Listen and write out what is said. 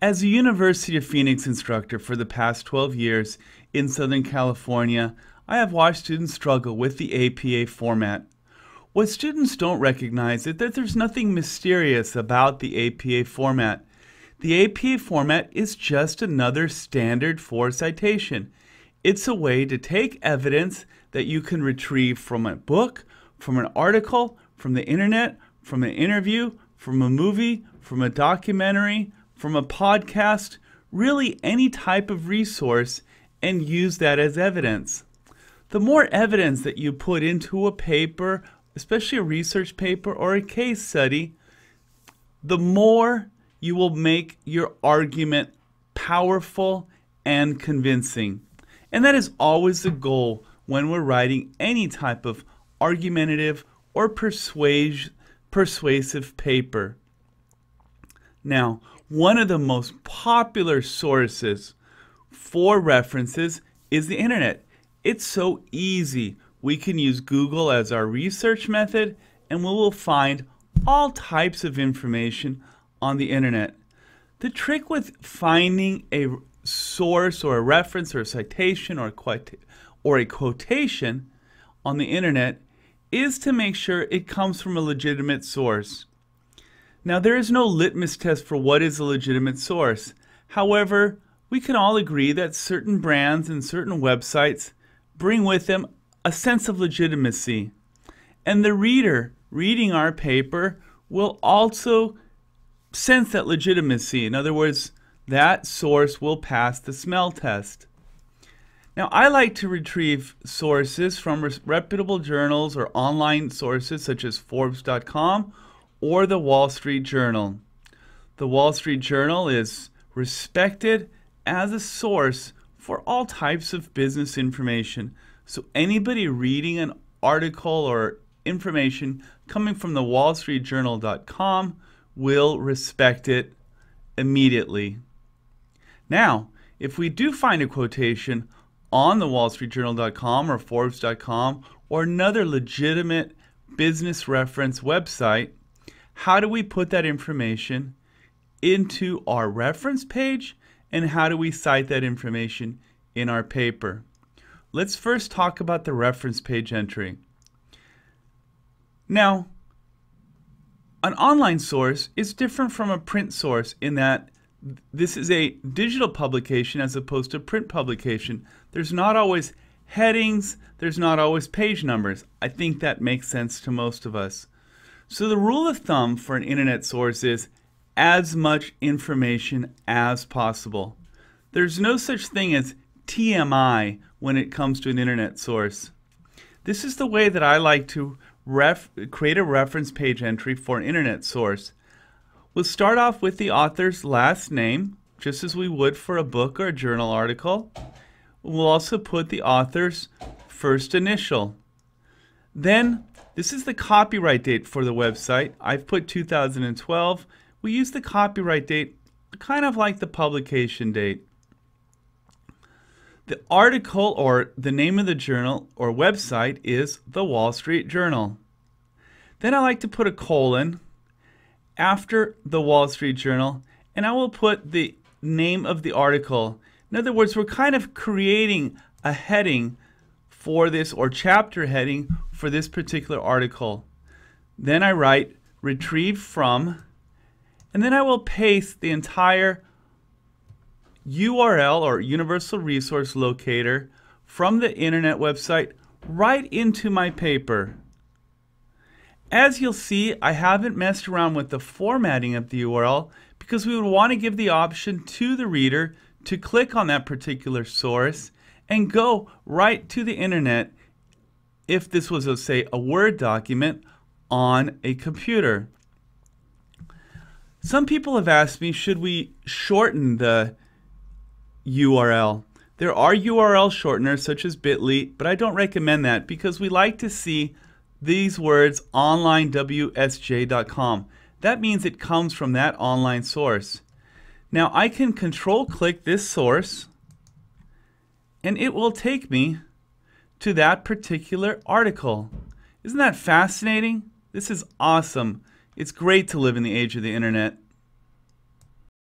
As a University of Phoenix instructor for the past 12 years in Southern California, I have watched students struggle with the APA format. What students don't recognize is that there's nothing mysterious about the APA format. The APA format is just another standard for citation. It's a way to take evidence that you can retrieve from a book, from an article, from the internet, from an interview, from a movie, from a documentary, from a podcast, really any type of resource, and use that as evidence. The more evidence that you put into a paper, especially a research paper or a case study, the more you will make your argument powerful and convincing. And that is always the goal when we're writing any type of argumentative or persuasive paper. Now, one of the most popular sources for references is the internet. It's so easy. We can use Google as our research method, and we will find all types of information on the internet. The trick with finding a source or a reference or a citation or a quotation on the internet is to make sure it comes from a legitimate source. Now, there is no litmus test for what is a legitimate source. However, we can all agree that certain brands and certain websites bring with them a sense of legitimacy. And the reader reading our paper will also sense that legitimacy. In other words, that source will pass the smell test. Now, I like to retrieve sources from reputable journals or online sources such as Forbes.com or the Wall Street Journal. The Wall Street Journal is respected as a source for all types of business information. So anybody reading an article or information coming from the wallstreetjournal.com will respect it immediately. Now, if we do find a quotation on the wallstreetjournal.com or Forbes.com or another legitimate business reference website, how do we put that information into our reference page, and how do we cite that information in our paper? Let's first talk about the reference page entry. Now, an online source is different from a print source in that this is a digital publication as opposed to print publication. There's not always headings, there's not always page numbers. I think that makes sense to most of us. So the rule of thumb for an internet source is as much information as possible. There's no such thing as TMI when it comes to an internet source. This is the way that I like to create a reference page entry for an internet source. We'll start off with the author's last name, just as we would for a book or a journal article. We'll also put the author's first initial. Then, this is the copyright date for the website. I've put 2012. We use the copyright date kind of like the publication date. The article or the name of the journal or website is the Wall Street Journal. Then I like to put a colon after the Wall Street Journal, and I will put the name of the article. In other words, we're kind of creating a heading for this or chapter heading for this particular article. Then I write retrieve from, and then I will paste the entire URL or Universal Resource Locator from the internet website right into my paper. As you'll see, I haven't messed around with the formatting of the URL because we would want to give the option to the reader to click on that particular source and go right to the internet if this was, let's say, a Word document on a computer. Some people have asked me, should we shorten the URL? There are URL shorteners such as bit.ly, but I don't recommend that because we like to see these words onlinewsj.com. That means it comes from that online source. Now I can control click this source and it will take me to that particular article. Isn't that fascinating? This is awesome. It's great to live in the age of the internet.